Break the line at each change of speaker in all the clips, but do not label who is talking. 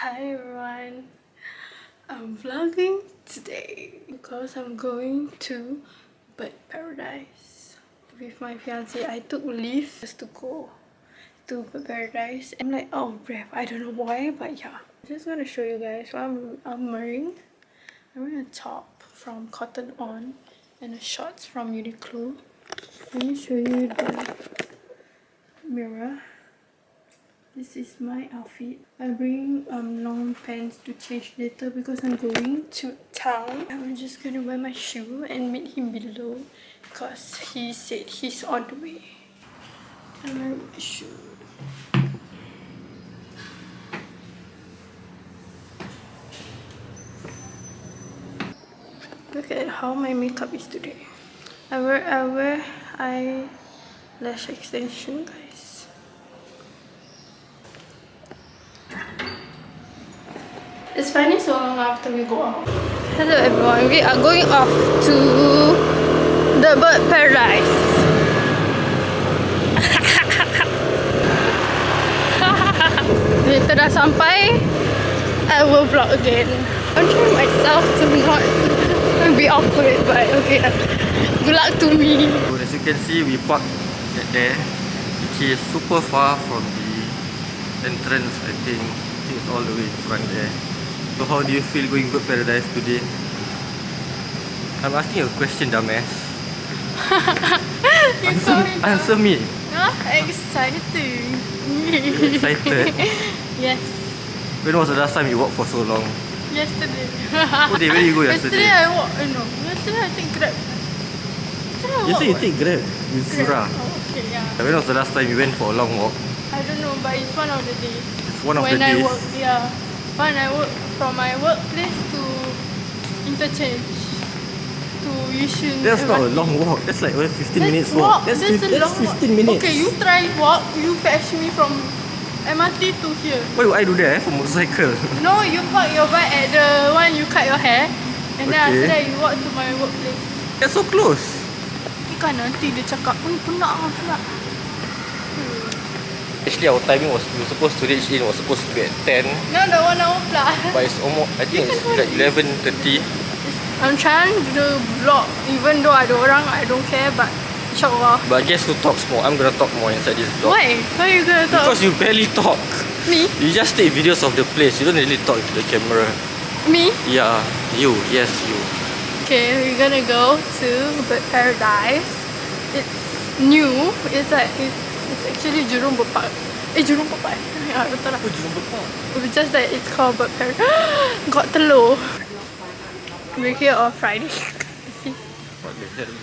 Hi everyone, I'm vlogging today because I'm going to bird paradise with my fiance. I took leave just to go to bird paradise. I'm like out of breath. I don't know why, but yeah. I'm just gonna show you guys what I'm wearing. I'm wearing a top from Cotton On and a shorts from Uniqlo. Let me show you the mirror. This is my outfit. I'm bringing long pants to change later because I'm going to town. I'm just gonna wear my shoe and meet him below because he said he's on the way. I'm wearing my shoe. Look at how my makeup is today. I wear eyelash extension, guys. It's finally so long after we go out. Hello everyone, we are going off to the bird paradise. Kita dah sampai. I will vlog again. I'm trying myself to not be awkward, but okay. Good luck to me.
So as you can see, we parked at there, which is super far from the entrance. I think it's all the way in front there. So how do you feel going to paradise today? I'm asking a question, dumbass. Answer me.
Exciting.
Excited?
Yes.
When was the last time you walked for so long?
Yesterday.
Oh, where did you go yesterday?
Yesterday I walked. No. Yesterday I take Grab.
Yesterday you take Grab with Zura.
Oh, okay, yeah.
When was the last time you went for a long walk?
I don't know, but it's one of the days.
It's one of the
when
days.
I work, yeah. When I work from my workplace to interchange to Yishun.
That's not a long walk. That's like 15 minutes walk. That's
a long
15
walk.
minutes.
Okay, you try walk. You fetch me from MRT to here.
Why would I do that for motorcycle?
No, you park your bike at the one you cut your hair, and then after that you walk to my workplace.
That's so close.
Kan nanti dia cakap, penat.
Actually, our timing was, we were supposed to reach in, was supposed to be at 10.
Now the 1 hour plus.
But it's almost, I think it's like 11:30.
I'm trying to do vlog, even though ada orang, I don't care, but insyaAllah.
But guess who talks more? I'm gonna talk more inside this vlog.
Why? Why are you gonna talk?
Because you barely talk.
Me?
You just take videos of the place. You don't really talk to the camera.
Me?
Yeah, you. Yes, you.
Okay, we're gonna go to bird paradise. It's new. It's actually Jurong Bird Park. Jurong Bird Park. Yeah, betul lah.
Oh, Jurong Bird Park.
It's just that it's called bird paradise. Got telur. We're here on Friday. See?
What the hell?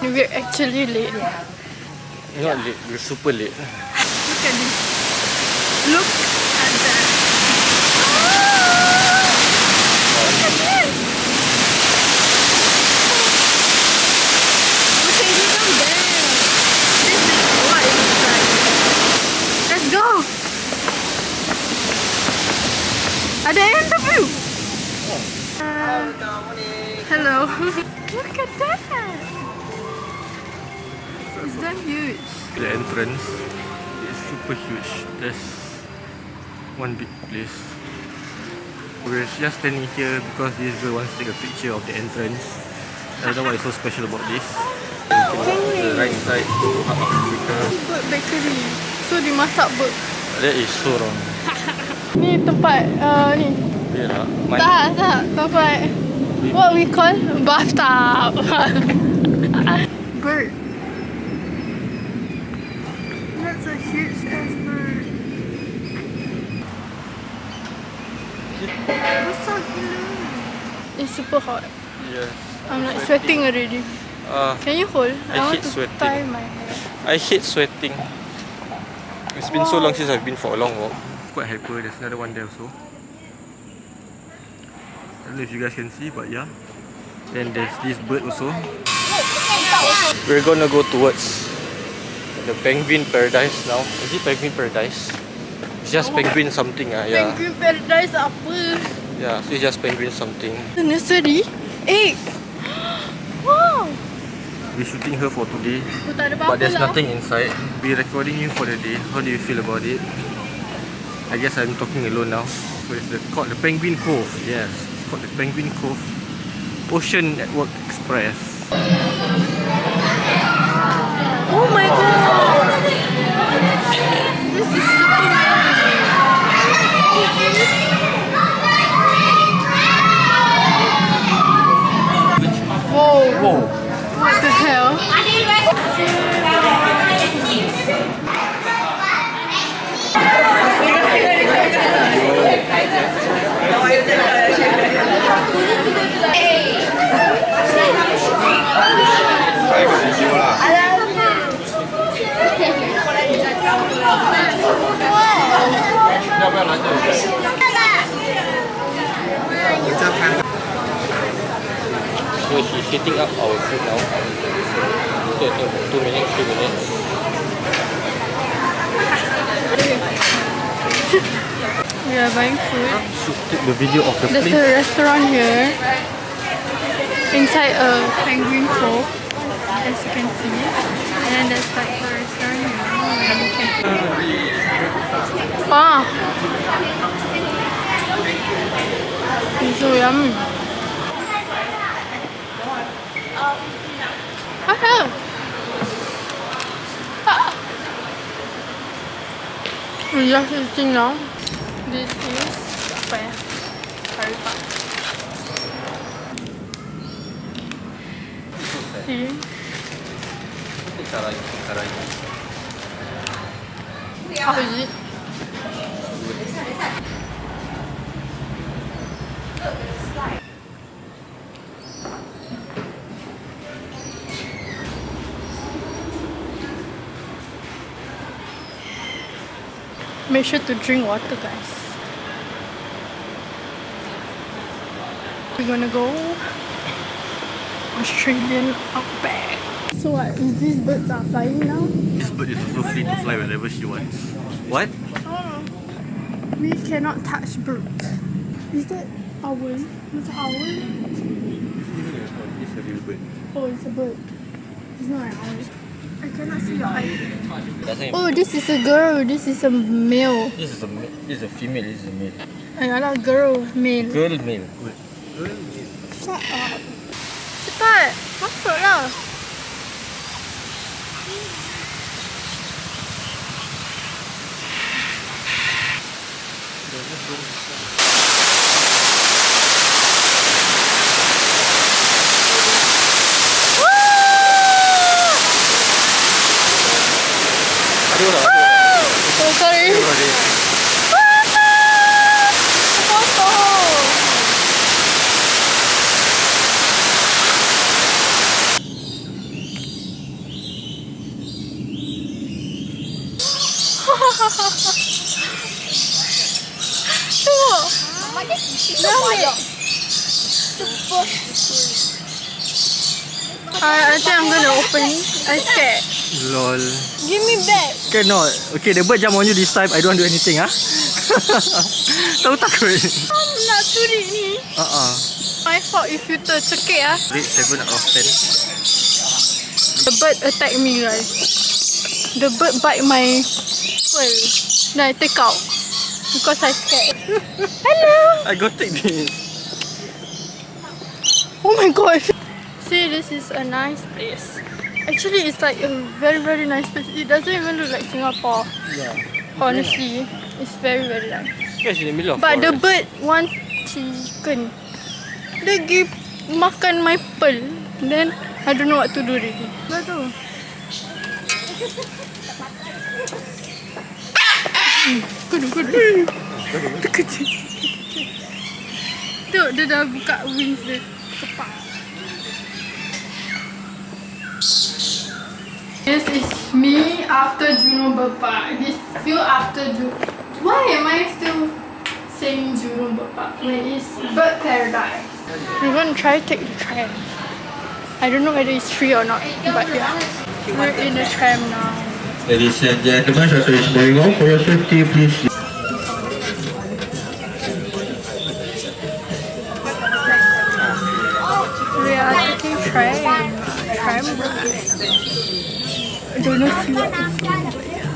We're actually late.
Not late, we're super late.
Look at this. Look at that. Look at this. Okay, you come there. This is what it looks like. Let's go. Ada interview. Hello. Look at that. It's that huge.
The entrance is super huge. There's one big place. We're just standing here because this girl wants to take a picture of the entrance. I don't know what is so special about this. The right side, Africa.
Bird bakery. So dimasak bird.
That is so wrong.
Ni tempat ni.
Yeah,
Tak. Tempat what we call bathtub. Bird. That's a huge ass bird. Besar gila. It's super hot.
Yeah.
I'm like sweating already. Can you hold?
I
want
hate
to
sweating.
tie my hair.
I hate sweating. It's been so long since I've been for a long walk. Quite hyper. There's another one there also. I don't know if you guys can see, but yeah. Then there's this bird also. We're gonna go towards the penguin paradise now. Is it penguin paradise? It's just penguin something yeah.
Penguin paradise apa?
Yeah, so it's just penguin something.
The nursery? Egg! Wow!
We're shooting her for today,
Tak ada
but there's
apa-apa lah.
nothing inside. We're recording you for the day. How do you feel about it? I guess I'm talking alone now. So it's called the Penguin Cove. Yes, it's called the Penguin Cove Ocean Network Express.
Oh my god! This is super amazing. Whoa!
Whoa!
What the hell?
So she's setting up our food now. So I think 2 minutes, 3 minutes.
We are buying food.
Should take the video of the
There's
place.
a restaurant here inside a penguin cove, as you can see. And then there's like a restaurant here where you can ah! It's so yummy. We're just eating now. This is apa ya? Curry puff. See? How is it? Make sure to drink water, guys. We're gonna go Australian outback. So what? Is these birds are flying now?
This bird is also free to fly wherever she wants. What?
Oh, we cannot touch birds. Is that owl? What's an owl?
It's a real bird.
Oh, it's a bird. It's not an owl. I cannot see your eyes.
Oh,
Oh, this is a girl. This is a male.
this is a female. This is a male.
Ayolah, girl, male.
Girl, male. Good. Girl, male.
Shut up. Cepat, masuklah. Oh, sorry. I think I'm gonna open it. I'm scared.
Lol.
Give me back.
Cannot. Okay, the bird jump on you this time. I don't want to do anything, ah. Tahu takut.
Nak curi ni. My fault if you tercekik ah.
Rate 7 out of 10.
The bird attack me, guys. The bird bite my fur. Then I take out because I scared. Hello.
I go take this.
Oh my gosh. See, this is a nice place. Actually, it's like a very, very nice place. It doesn't even look like Singapore.
Yeah.
Honestly, it's very, very nice.
It's in the middle of
But the
forest.
bird want chicken. Dia give makan my pearl. Then I don't know what to do already. What tu? Kudu. Tu kecil. Tu dia dah buka wings dia. Kepak. This is me after Juno Bird. This still after Juno. Why am I still saying Juno Bird when it's bird paradise? We're gonna try to take the tram. I don't know whether it's free or not, but yeah. We're in the tram now.
Ladies and gentlemen, shuttle is moving on. For your safety, please.
We are taking tram. I don't know see what it's doing, but yeah.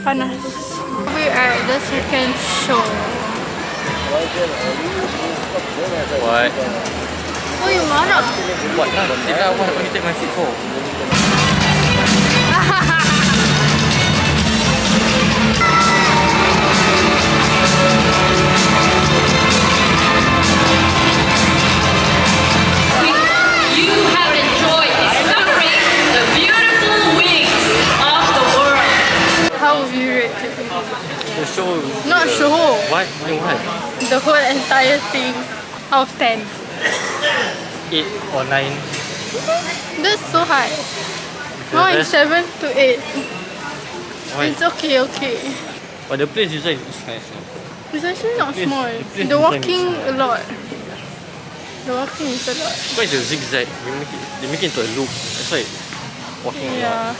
Panas. We are at the second show.
What?
Oh, you marah?
What lah? Sit lah. What you take my seat for?
You have enjoyed discovering the beautiful wings of the world.
How would you rate it?
The show.
Not show.
What? What?
The whole entire thing out of 10.
8 or 9.
That's so high.
The
No, it's
rest-
7 to 8.
Why?
It's okay, okay.
But the place design is nice.
It's actually not
Place-
small.
the place
The
design
walking
is
a lot. The walking is a lot.
Why is a zigzag? They make it into a loop. That's why it's walking a lot.
Yeah.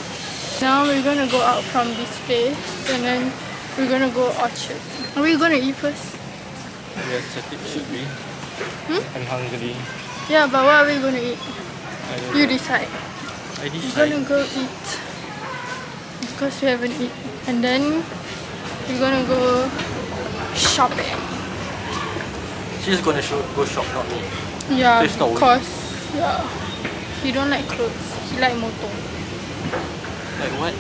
Now we're gonna go out from this place and then we're gonna go Orchard. Are we gonna eat first?
Yes, I think it should be. I'm hungry.
Yeah, but what are we gonna eat?
I don't
You
know.
decide.
I
We're
decide.
gonna go eat because we haven't eaten, and then we're gonna go shopping.
She's gonna go shop, not me.
Yeah,
It's not
because he don't like clothes. He like motor.
Like what?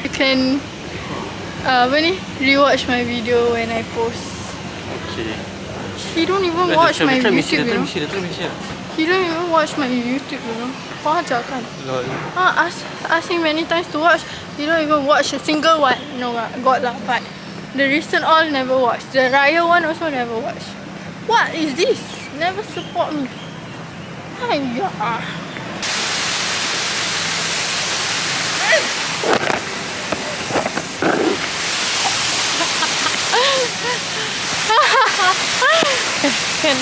You can rewatch my video when I post.
Okay.
He don't even watch my
Let me
YouTube, you know.
Let me see.
He don't even watch my YouTube, you know. Wajar kan?
Lol.
Ask him many times to watch. He don't even watch a single one. No, got lah. But the recent all never watch. The Raya one also never watch. What is this? Never support me. Aiya. Can.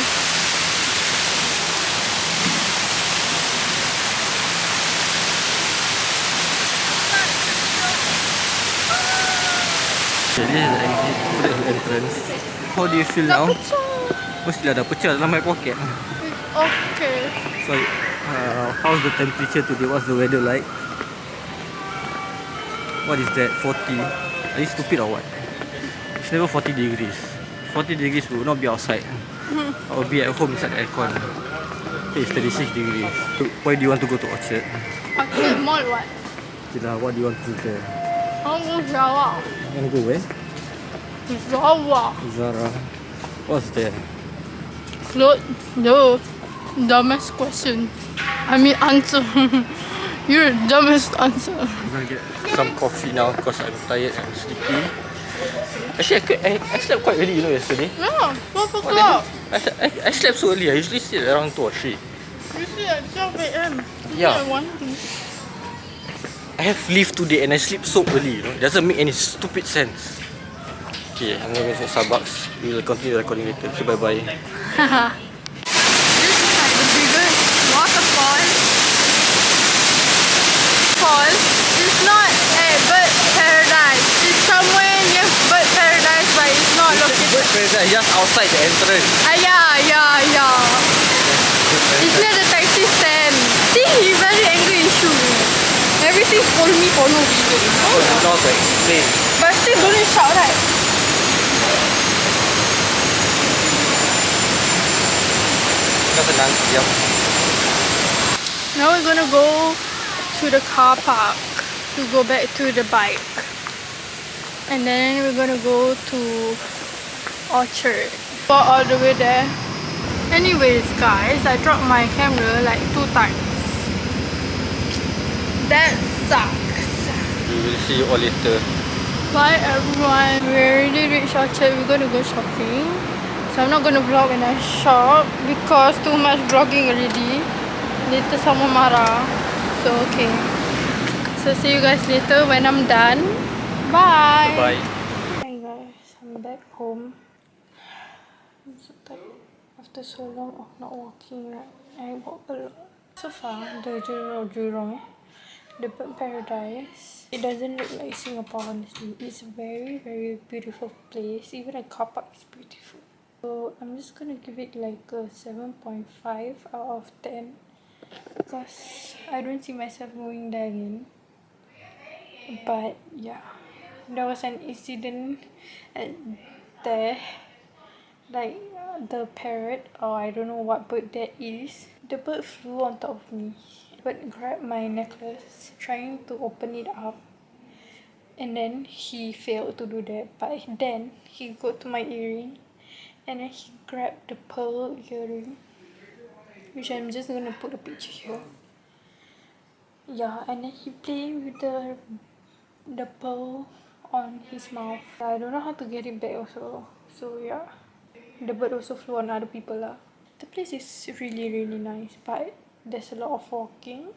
Okay, this is the exit. That's the entrance. How do you feel now? Mestilah dah pecah dalam my pocket.
Okay.
So, how's the temperature today? What's the weather like? What is that? 40? Are you stupid or what? It's never 40 degrees. 40 degrees will not be outside. I will be at home inside the aircon. Okay, it's 36 degrees. Why do you want to go to Orchard?
Orchard Mall what?
Okay lah, what do you want to do there?
I want to go Jawa.
You want to go where?
Jawa.
Zara. What's there?
Clothes. No. Dumbest question. I mean answer. You're the dumbest answer.
I'm gonna get some coffee now because I'm tired and sleepy. Actually, I slept quite early, you know, yesterday.
No, 12
What
o'clock.
I slept so early. I usually sleep around 2 or 3.
You sleep at 12 a.m.
Yeah.
I want to.
I have leave today and I sleep so early, you know. It doesn't make any stupid sense. Okay, I'm going to Starbucks. We will continue recording later. So bye-bye.
This is like the biggest waterfall. It's not at Bird Paradise. It's somewhere near Bird Paradise, but it's not located.
Just outside the entrance.
Yeah. It's near the taxi stand. See, he very angry issue. Everything scold me for no reason.
You know how to explain.
But still don't shout, right?
Because senang diam.
Now we're gonna go to the car park to go back to the bike. And then we're gonna go to Orchard. Got all the way there. Anyways guys, I dropped my camera like 2 times. That sucks.
We will see you all later.
Bye everyone. We already reached Orchard. We're gonna go shopping. So I'm not gonna vlog when I shop because too much vlogging already. Later someone marah. So okay. So see you guys later when I'm done. Bye.
Bye.
Hi guys, I'm back home. I'm so tired. After so long of not walking, right? I walk a lot. So far, the Jurong, the Bird Paradise. It doesn't look like Singapore, honestly. It's a very, very beautiful place. Even the car park is beautiful. So I'm just gonna give it like a 7.5 out of 10. because I don't see myself going there again. But yeah, there was an incident at there, like the parrot, or I don't know what bird that is. The bird flew on top of me, but grabbed my necklace trying to open it up, and then he failed to do that. But then he got to my earring, and then he grabbed the pearl earring, which I'm just gonna put a picture here. Yeah, and then he played with the pearl on his mouth. I don't know how to get it back also. So yeah, the bird also flew on other people lah. The place is really nice, but there's a lot of walking.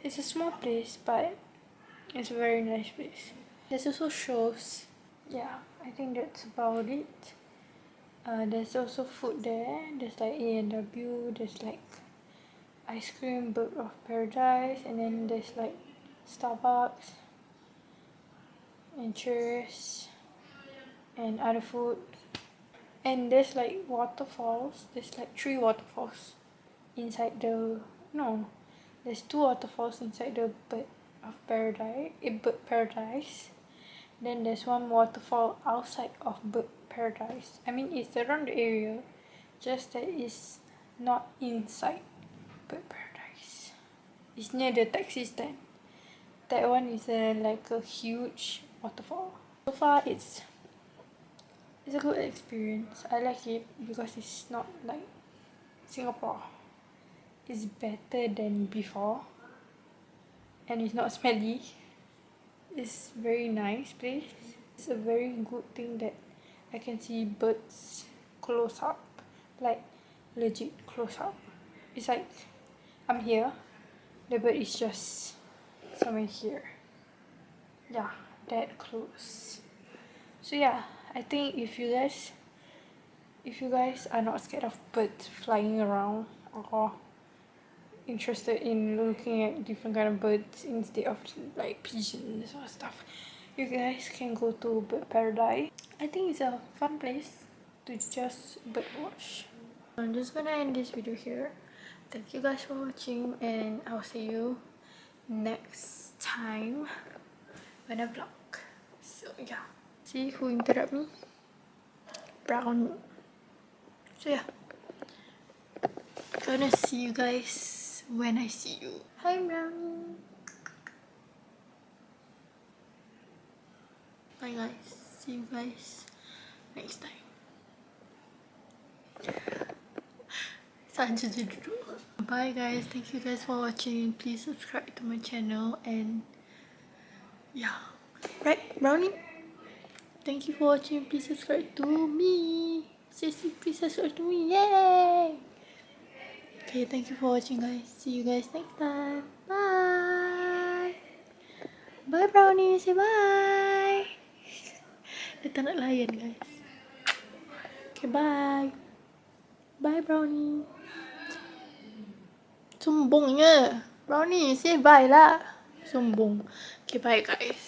It's a small place, but it's a very nice place. There's also shows. Yeah, I think that's about it. There's also food there. There's like A&W. There's like ice cream, Bird of Paradise, and then there's like Starbucks and chairs and other food. And there's like waterfalls. There's like 3 waterfalls inside the there's 2 waterfalls inside the Bird Paradise. Then there's 1 waterfall outside of Bird Paradise. I mean, it's around the area, just that it's not inside Bird Paradise. It's near the taxi stand. That one is like a huge waterfall. So far, it's a good experience. I like it because it's not like Singapore. It's better than before, and it's not smelly. It's very nice place. It's a very good thing that I can see birds close up, like legit close up. It's like I'm here, the bird is just somewhere here. Yeah, that close. So yeah, I think if you guys are not scared of birds flying around, or interested in looking at different kind of birds instead of like pigeons or stuff, you guys can go to Bird Paradise. I think it's a fun place to just bird watch. I'm just gonna end this video here. Thank you guys for watching, and I'll see you next time when I vlog. So yeah, see who interrupt me? Brown. So yeah, gonna see you guys when I see you. Hi Brownie. Bye guys, see you guys next time. Bye guys, thank you guys for watching. Please subscribe to my channel, and yeah, right Brownie, thank you for watching. Please subscribe to me. Sissy, please subscribe to me. Yay! Okay, thank you for watching guys. See you guys next time. Bye. Bye Brownie, say bye. Dia tak nak layan guys. Okay, bye. Bye Brownie. Sombongnya. Brownie, say bye lah. Sombong. Okay, bye guys.